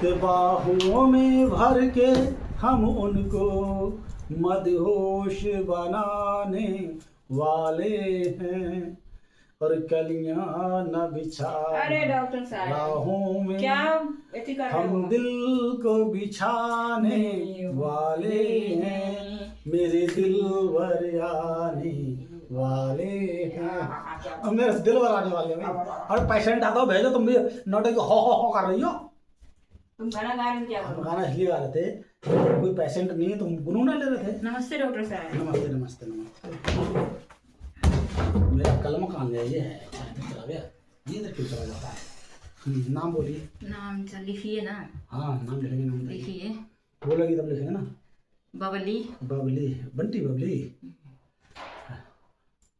कि बाहों में भर के हम उनको मदहोश बनाने वाले हैं, और कलियां न बिछा अरे डॉक्टर साहब राहों में क्या ऐसी कर रहे हम हो? दिल को बिछाने वाले हैं, मेरे दिल भर आने वाले हैं। अब मेरे दिल भर आने वाले हैं भाई। और पेशेंट आता हो भेजो, तुम भी नोटे हो कर रही हो। तुम गाना गा रहे हो क्या? हम गाना इसलिए गा रहे थे, कोई पेशेंट नहीं है, तुम गुनगुना ले रहे थे। नमस्ते डॉक्टर साहब। नमस्ते नमस्ते नमस्ते। मेरा कलम कहाँ गया? ये है, चला गया। ये इधर क्यों चला जाता है? नाम बोलिए। नाम लिखिए ना। हाँ नाम लिखेंगे, नाम लिखिए। बोलेगी तब लिखेंगे ना। बबली। बबली, बंटी बबली,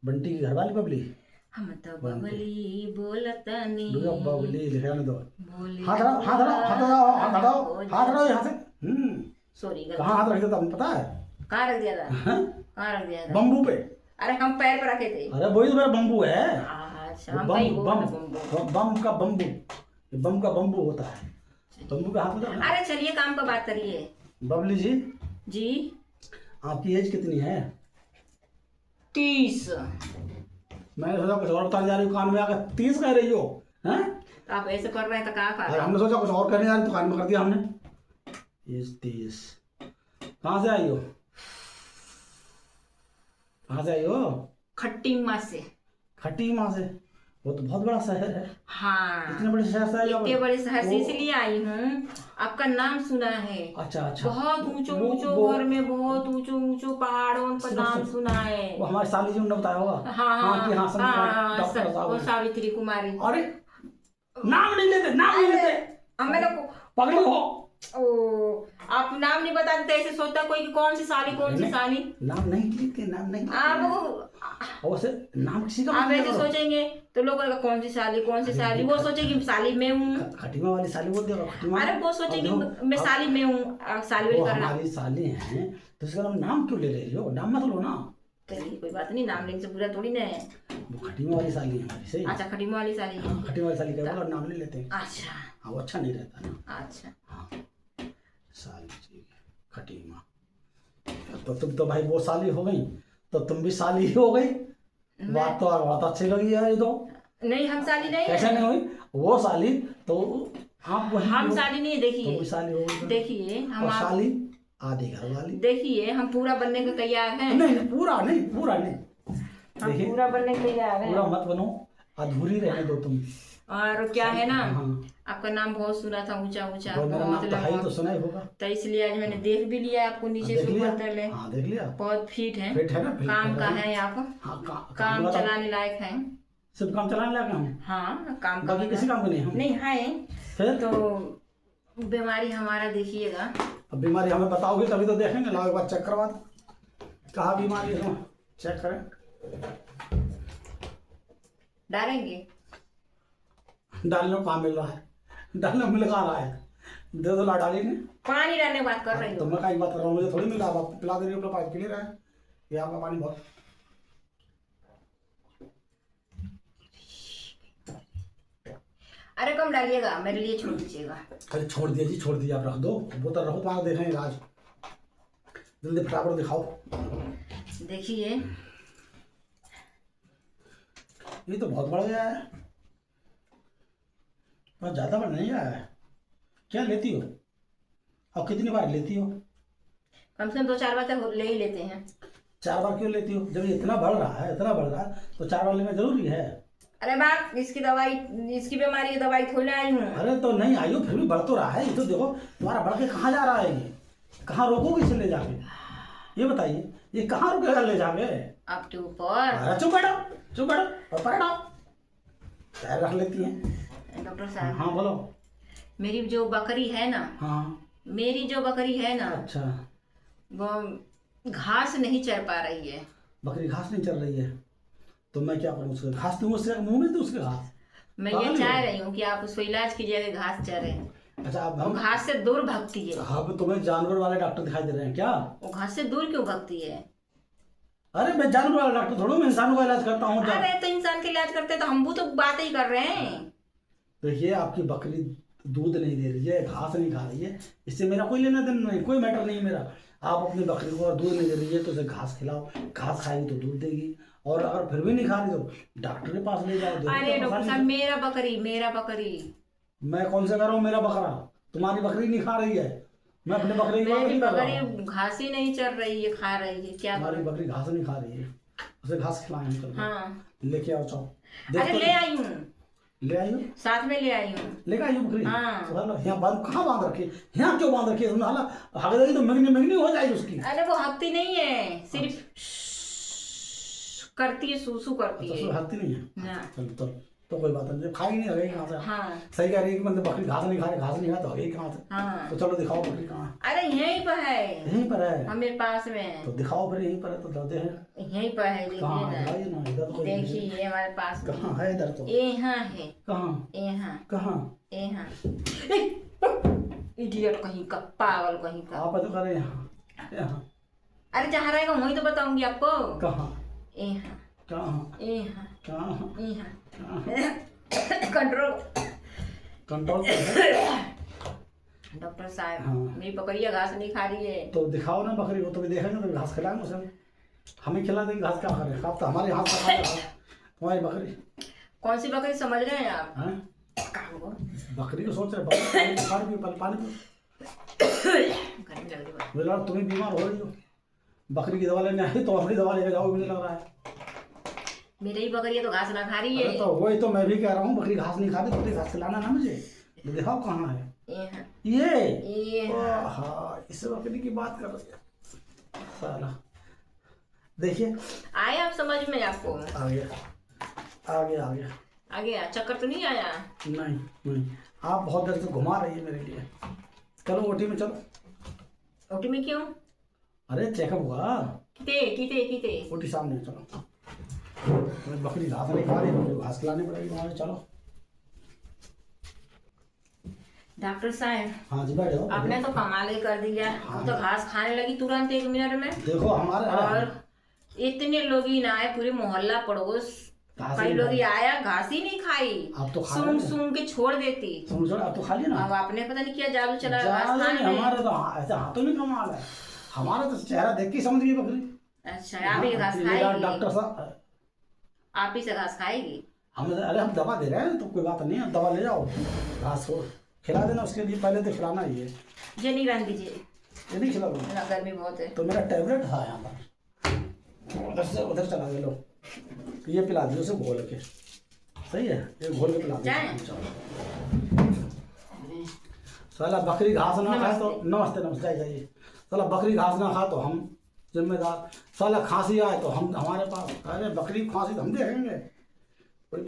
बंटी की घरवाली बबली। हम तो बबली बोलतनी। बबली लिखा दो। बोली हाथ हटाओ, हाथ हटाओ, हाथ हटाओ, हाथ हटाओ, हाथ हटाओ यहाँ से। सॉरी कहाँ हाथ रख देता हूँ पता है? कहाँ रख दिया था? हाँ? कहाँ रख दिया था? बम्बू पे। अरे हम पैर पर रखे थे। अरे वही तो मेरा बम्बू है। अच्छा हम वही बोल रहे बम्बू। बम का बम्बू, बम का बम्बू होता है, बम्बू पे हाथ में। अरे चलिए काम का बात करिए। बबली जी, जी आपकी एज कितनी है? 30। मैंने सोचा कुछ और बताने जा रही हूँ, कान में आकर 30 कह रही हो। हैं? आप ऐसे कर रहे हैं तो कहाँ अरे कर? हमने सोचा कुछ और करने जा रही, तो कान में कर दिया हमने। एज 30। कहाँ से आई हो? कहाँ से आई हो? खट्टी माँ से। खट्टी माँ से? वो तो बहुत बड़ा शहर है। हाँ इतने बड़े शहर से आई हो? इतने बड़े शहर से इसलिए आई हूँ, आपका नाम सुना है। अच्छा अच्छा। बहुत ऊंचो ऊंचो घर में, बहुत ऊंचो ऊंचो पहाड़ों पर नाम सुना है। वो हमारी साली जी ने बताया होगा। हाँ हाँ कि हाँ डॉक्टर वो साहब। सावित्री कुमारी। अरे नाम नहीं लेते, नाम नहीं लेते। अब मैंने पगले हो। ओ आप नाम नहीं बताते तो ऐसे सोचता कोई कि कौन सी साली कौन सी साली। नाम नहीं लेते, नाम नहीं लेते। आप वैसे नाम किसी का आप मत ऐसे लेना। सोचेंगे तो लोग कहेगा कौन सी साली, वो सोचेगी साली मैं हूँ। खटीमा वाली साली बोल दिया खटीमा। अरे वो सोचेगी मैं साली मैं हूँ, साली वो वाली करना। हमारी साली हैं तो उसका नाम क्यों ले रही हो? नाम मत लो ना। चलिए कोई बात नहीं, नाम लेने से बुरा थोड़ी ना है। वो खटीमा वाली साली है हमारी। सही। अच्छा खटीमा वाली साली है। हाँ, खटीमा वाली साली का बोला नाम नहीं लेते हैं। अच्छा हाँ वो अच्छा नहीं रहता ना। अच्छा हाँ साली जी खटीमा। तो तुम तो भाई वो साली हो गई, तो तुम भी साली ही हो गई। बात तो बहुत अच्छी लगी है ये तो। नहीं हम साली नहीं कैसे है। नहीं हुई? वो साली तो आप वही हम हो। साली नहीं है। तुम भी साली हो गई। देखिए हम और आप साली आधी घर वाली। देखिए हम पूरा बनने का तैयार हैं। नहीं नहीं पूरा नहीं, पूरा नहीं। हम देखिए पूरा बनने के तैयार पूरा हैं। मत बनो, अधूरी रहने दो तुम। और क्या है ना, हाँ। आपका नाम बहुत सुना था, ऊंचा ऊंचा तो मेरा बहुत नाम तो है ही, तो लंबा। सुना ही होगा। तो इसलिए आज मैंने देख भी लिया आपको नीचे देख से लिया? ऊपर तक ले। हाँ देख लिया। बहुत फिट है, फिट है ना? फिट काम का है। है आप, हाँ काम बताओ। चलाने लायक है। सिर्फ काम चलाने लगे हम? हाँ काम का बाकी किसी काम को नहीं हम? नहीं है। फिर तो बीमारी हमारा देखिएगा। अब बीमारी हमें बताओगे तभी तो देखेंगे। लाओ एक बार चेक करवा दो, कहाँ बीमारी है, चेक करें। डालेंगे? डालने को कहाँ मिल रहा है? डालने को मिल कहाँ रहा है? दे दो ला डालेंगे। पानी डालने की बात कर रही तो हूँ। मैं कहीं बात कर रहा हूँ, मुझे थोड़ी मिल रहा है। आप पिला दे रही हो, अपना पाइप पी ले रहा है। ये आपका पानी बहुत। अरे कम डालिएगा, मेरे लिए छोड़ दीजिएगा। अरे छोड़ दिया जी, छोड़ दिया। आप रख दो बोतल, रखो तो आप देखें इलाज। जल्दी फटाफट दिखाओ। देखिए ये तो बहुत बढ़ गया है, बहुत ज़्यादा बढ़ नहीं गया है। क्या लेती हो और कितनी बार लेती हो? कम से कम 2-4 बार तक ले ही लेते हैं। 4 बार क्यों लेती हो? जब ये इतना बढ़ रहा है, इतना बढ़ रहा है, तो 4 बार लेना जरूरी है। अरे बात इसकी दवाई, इसकी बीमारी की दवाई थोड़ी ना आई हूँ। अरे तो नहीं आई हो, फिर भी बढ़ तो रहा है। ये तो देखो तुम्हारा बढ़ के कहाँ जा रहा है। ये कहाँ रोकोगे इसे ले जाके? ये बताइए, ये कहाँ रुकेगा ले जाके? अप टू ऊपर। अरे चुप बैठो, चुप बैठो और बैठो। पैर रख लेती हैं। डॉक्टर साहब हाँ बोलो। मेरी जो बकरी है ना, हाँ मेरी जो बकरी है ना, अच्छा। वो घास नहीं चर पा रही है। बकरी घास नहीं चल रही है तो मैं क्या करूँ? उसके घास दूँ, उसके मुंह में दूँ उसके घास? मैं ये चाह रही हूँ कि आप उसको इलाज कीजिए, घास चरे। अच्छा अब वो हम घास से दूर भगती है। अब तुम्हें जानवर वाले डॉक्टर दिखाई दे रहे हैं क्या? वो घास से दूर क्यों भगती है? अरे मैं जानवर वाला डॉक्टर थोड़ा, मैं इंसानों का इलाज करता हूँ। अरे तो इंसान के इलाज करते तो हम भी तो बात ही कर रहे हैं। देखिए आपकी बकरी दूध नहीं दे रही है, घास नहीं खा रही है, इससे मेरा कोई लेना देना नहीं, कोई मैटर नहीं है मेरा। आप अपनी बकरी को दूध नहीं दे रही है तो उसे घास खिलाओ, घास खाएगी तो दूध देगी, और अगर फिर भी नहीं खा रही तो डॉक्टर के पास ले जाओ। अरे डॉक्टर साहब, मेरा बकरी, मेरा बकरी। मैं कौन से कर रहा हूँ मेरा बकरा? तुम्हारी बकरी नहीं खा रही है, मैं अपने बकरे की बात मेरी नहीं कर रहा हूँ। बकरी घास ही नहीं चल रही है, खा रही है, क्या तुम्हारी करूं? बकरी घास नहीं खा रही है, उसे घास खिलाएं हम चल के। हाँ, लेके आओ चाओ। अरे ले आई हूँ, ले आई हो? साथ में ले आई हूँ। लेके आई हो बकरी? हाँ। तो हेलो, यहाँ बांध, कहाँ बांध रखी? यहाँ क्यों बांध रखी है तुमने? हाला हग देगी तो मंगनी मंगनी हो जाएगी उसकी। अरे वो हकती नहीं है, सिर्फ करती है, सूसू करती तो है। उसमें हगती नहीं है? ना। चलो तो कोई बात नहीं, खाएगी नहीं, हगेगी कहाँ से? हाँ सही कह रही है कि मतलब बकरी घास नहीं खा रही, घास नहीं खा तो हगेगी कहाँ से? हाँ। तो चलो दिखाओ बकरी कहाँ है। अरे यहीं पर है, यहीं पर है? हम मेरे पास में है। तो दिखाओ फिर, यहीं पर है तो जाते हैं। यहीं पर है, कहाँ देखिए है? ना, दिखाइए ना, इधर तो कोई नहीं है। देखिए ये हमारे पास में कहाँ है? इधर तो यहाँ है, कहाँ यहाँ कहाँ? यहाँ। इडियट कहीं का, पागल कहीं का। आप तो करे यहाँ यहाँ। अरे जहाँ रहेगा वहीं तो बताऊंगी आपको। कहाँ यहाँ कहाँ यहाँ कहाँ यहाँ। कंट्रोल। कंट्रोल है? डॉक्टर साहब, हाँ। मेरी बकरिया घास नहीं खा रही है। तो दिखाओ ना बकरी को, तो भी देखेंगे तो घास खिलाएंगे उसे, हमें खिला देंगे घास, क्या करें? आप तो हमारे हाथ का खा रहे हो, तुम्हारी बकरी कौन सी बकरी समझ रहे हैं आप? हैं? कहाँ वो? बकरी को सोच रहे बकरी पानी पी, पानी पी। गर्मी लग रही है। मुझे लगा तुम ही बीमार हो रही हो, बकरी की दवा लेने आई तो अपनी दवा लेके जाओ, मुझे लग रहा है। मेरी ही बकरिया तो घास ना खा रही अरे है। तो वही तो मैं भी कह रहा हूँ, बकरी घास नहीं खाती, बकरी घास खिलाना ना मुझे। तो दिखाओ कहाँ है यहाँ ये? यहाँ। हाँ, इस बकरी की बात कर रही है साला। देखिए आया आप समझ में आपको? आ गया आ गया आ गया। आ गया? चक्कर तो नहीं आया? नहीं नहीं, आप बहुत देर से घुमा रही है मेरे लिए। चलो ओटी में चलो। ओटी में क्यों? अरे चेकअप हुआ, किते किते किते? ओटी सामने चलो। तुम्हें बकरी घास नहीं खा रही, बकरी को घास खिलानी पड़ेगी तुम्हारे। चलो। डॉक्टर साहब, हाँ जी बैठो। आपने तो कमाल ही कर दिया। वो तो घास खाने लगी तुरंत 1 मिनट में। देखो हमारे और इतने लोग ही ना आए, पूरे मोहल्ला पड़ोस घास कई नहीं लोग खाई। ही आया, घास ही नहीं खाई। आप तो खा सूंघ रहे हैं। सूंघ के छोड़ देती। सुन सुन, आप तो खा लिया ना। अब आपने पता नहीं क्या जादू चला घास ज्यादा खाने नहीं, में। हमारे तो ऐसे हाथों में कमाल है। हमारा तो चेहरा देख के ही समझ गई बकरी। अच्छा, आप ही घास ये खाएगी? डॉक्टर साहब, आप ही से घास खाएगी? अरे हम दवा दे रहे हैं तो कोई बात नहीं है, दवा ले जाओ, घास को खिला देना। उसके लिए पहले तो खिलाना ही है। ये नहीं रहने दीजिए ये नहीं खिलाऊंगा ना, गर्मी बहुत है। तो मेरा टैबलेट था यहाँ पर, उधर से उधर चला गया। लो ये पिला दियो उसे घोल के। सही है, ये घोल के पिला जाएं? दियो। साला बकरी घास ना खाए तो नमस्ते नमस्ते जाइए। साला बकरी घास ना खा तो हम जिम्मेदार। साला खांसी आए तो हम हमारे पास, अरे बकरी खांसी तो हम देखेंगे। कोई